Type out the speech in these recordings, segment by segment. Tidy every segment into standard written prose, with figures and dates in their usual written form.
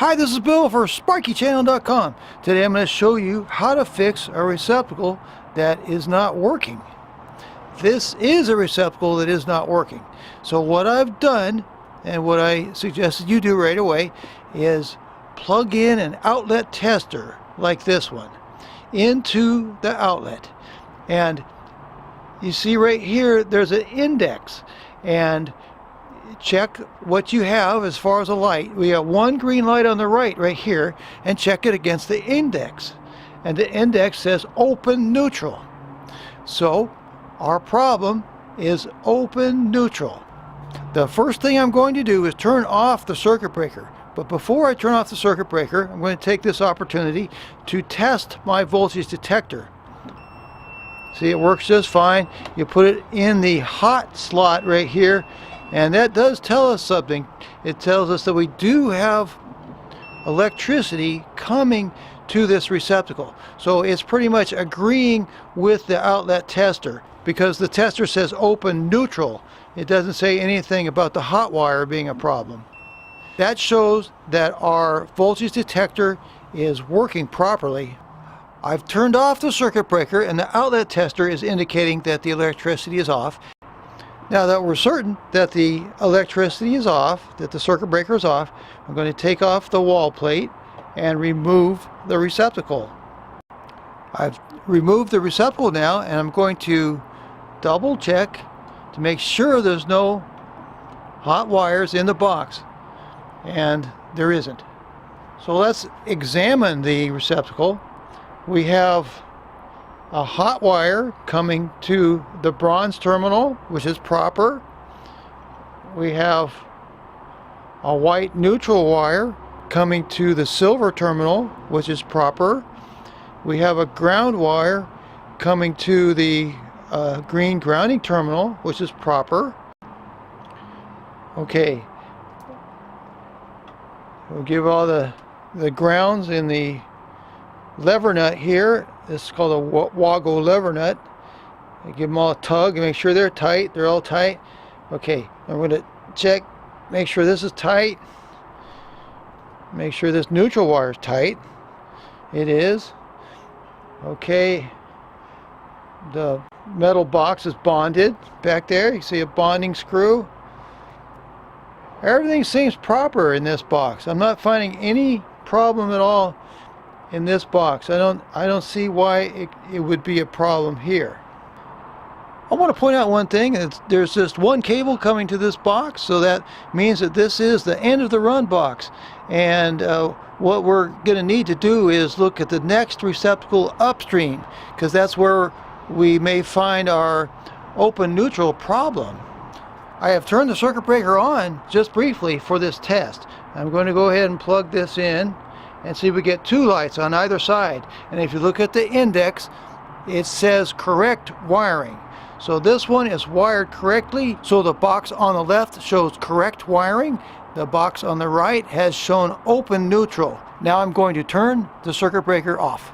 Hi, this is Bill for SparkyChannel.com. Today I'm going to show you how to fix a receptacle that is not working. This is a receptacle that is not working. So what I've done, and what I suggested you do right away, is plug in an outlet tester like this one into the outlet. And you see right here there's an index, and check what you have as far as a light. We have one green light on the right here, and check it against the index, and the index says open neutral. So our problem is open neutral. The first thing I'm going to do is turn off the circuit breaker. But before I turn off the circuit breaker, I'm going to take this opportunity to test my voltage detector. See, it works just fine. You put it in the hot slot right here, and that does tell us something. It tells us that we do have electricity coming to this receptacle. So it's pretty much agreeing with the outlet tester, because the tester says open neutral. It doesn't say anything about the hot wire being a problem. That shows that our voltage detector is working properly. I've turned off the circuit breaker, and the outlet tester is indicating that the electricity is off. Now that we're certain that the electricity is off, that the circuit breaker is off, I'm going to take off the wall plate and remove the receptacle. I've removed the receptacle now, and I'm going to double check to make sure there's no hot wires in the box, and there isn't. So let's examine the receptacle. We have a hot wire coming to the bronze terminal, which is proper. We have a white neutral wire coming to the silver terminal, which is proper. We have a ground wire coming to the green grounding terminal, which is proper. Okay, we'll give all the grounds in the lever nut here. This is called a Wago lever nut. I give them all a tug and make sure they're tight. They're all tight. Okay, I'm going to check, make sure this is tight. Make sure this neutral wire is tight. It is. Okay, the metal box is bonded back there. You see a bonding screw. Everything seems proper in this box. I'm not finding any problem at all in this box. I don't see why it would be a problem here. I want to point out one thing. There's just one cable coming to this box, so that means that this is the end of the run box. And what we're going to need to do is look at the next receptacle upstream, because that's where we may find our open neutral problem. I have turned the circuit breaker on just briefly for this test. I'm going to go ahead and plug this in and see if we get two lights on either side. And if you look at the index, it says correct wiring. So this one is wired correctly, so the box on the left shows correct wiring. The box on the right has shown open neutral. Now I'm going to turn the circuit breaker off.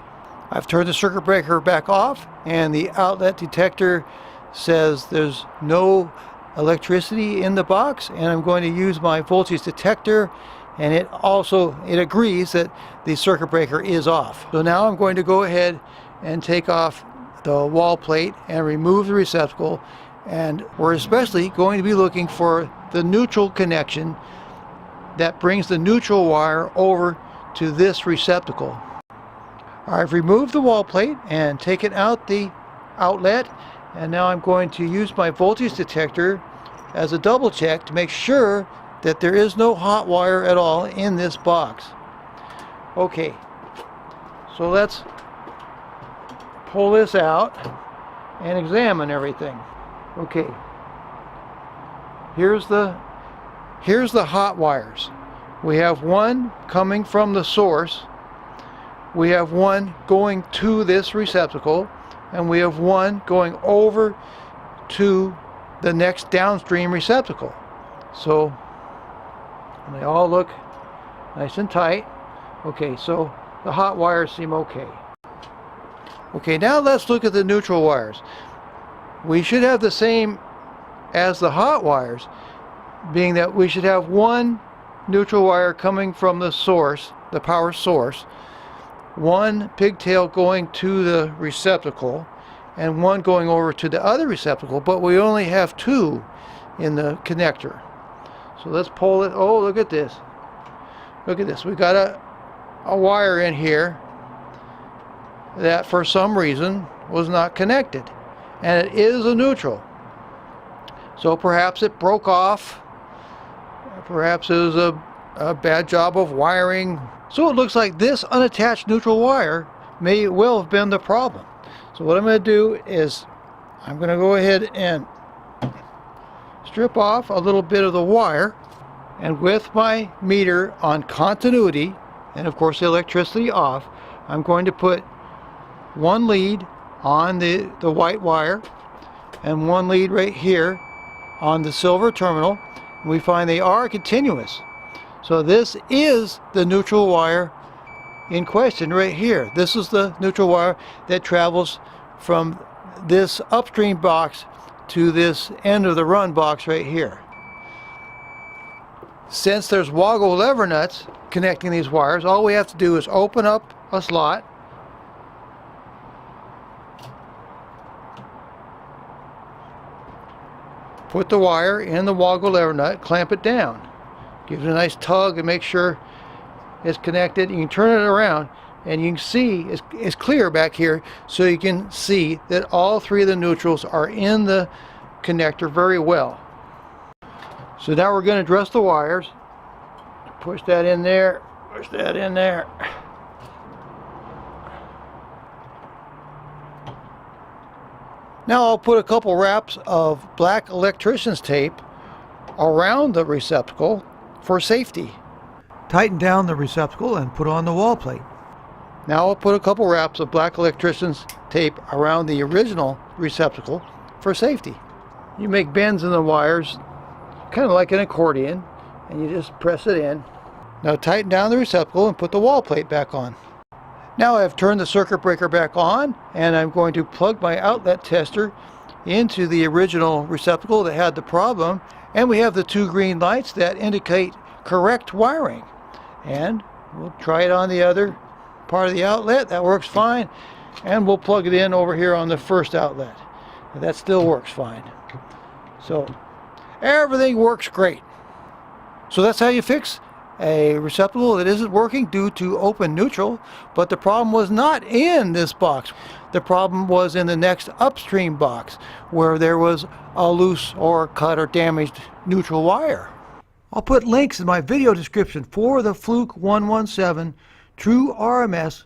I've turned the circuit breaker back off, and the outlet detector says there's no electricity in the box, and I'm going to use my voltage detector, and it agrees that the circuit breaker is off. So now I'm going to go ahead and take off the wall plate and remove the receptacle, and we're especially going to be looking for the neutral connection that brings the neutral wire over to this receptacle. I've removed the wall plate and taken out the outlet, and now I'm going to use my voltage detector as a double check to make sure that there is no hot wire at all in this box. Okay, so let's pull this out and examine everything. Okay, here's the hot wires. We have one coming from the source, we have one going to this receptacle, and we have one going over to the next downstream receptacle. So they all look nice and tight. Okay, so the hot wires seem okay. Okay, now let's look at the neutral wires. We should have the same as the hot wires, being that we should have one neutral wire coming from the source, the power source, one pigtail going to the receptacle, and one going over to the other receptacle, but we only have two in the connector. So let's pull it. Oh, look at this. Look at this. We got a wire in here that for some reason was not connected, and it is a neutral. So perhaps it broke off. Perhaps it was a bad job of wiring. So it looks like this unattached neutral wire may well have been the problem. So what I'm going to do is I'm going to go ahead and strip off a little bit of the wire, and with my meter on continuity and of course the electricity off, I'm going to put one lead on the white wire and one lead right here on the silver terminal. We find they are continuous. So this is the neutral wire in question right here. This is the neutral wire that travels from this upstream box to this end of the run box right here. Since there's Woggle lever nuts connecting these wires, all we have to do is open up a slot, put the wire in the Woggle lever nut, clamp it down, give it a nice tug and make sure it's connected. You can turn it around and you can see it's clear back here, so you can see that all three of the neutrals are in the connector very well. So now we're going to dress the wires. Push that in there, push that in there. Now I'll put a couple wraps of black electrician's tape around the receptacle for safety. Tighten down the receptacle and put on the wall plate. Now I'll put a couple wraps of black electrician's tape around the original receptacle for safety. You make bends in the wires kind of like an accordion, and you just press it in. Now tighten down the receptacle and put the wall plate back on. Now I've turned the circuit breaker back on, and I'm going to plug my outlet tester into the original receptacle that had the problem, and we have the two green lights that indicate correct wiring. And we'll try it on the other part of the outlet. That works fine, and we'll plug it in over here on the first outlet. That still works fine. So everything works great. So that's how you fix a receptacle that isn't working due to open neutral. But the problem was not in this box. The problem was in the next upstream box, where there was a loose or cut or damaged neutral wire. I'll put links in my video description for the Fluke 117 True RMS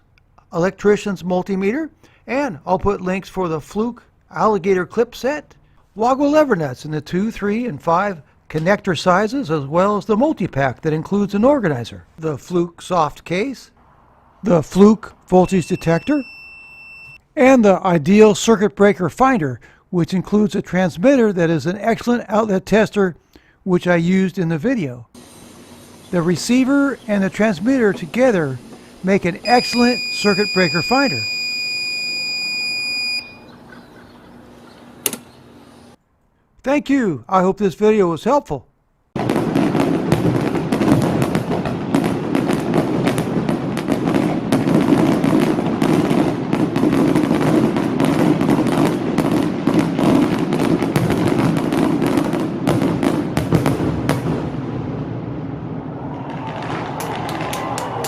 Electrician's Multimeter, and I'll put links for the Fluke Alligator Clip Set, Woggle lever nuts in the 2, 3, and 5 connector sizes, as well as the multi-pack that includes an organizer, the Fluke soft case, the Fluke voltage detector, and the Ideal circuit breaker finder, which includes a transmitter that is an excellent outlet tester, which I used in the video. The receiver and the transmitter together make an excellent circuit breaker finder. Thank you. I hope this video was helpful.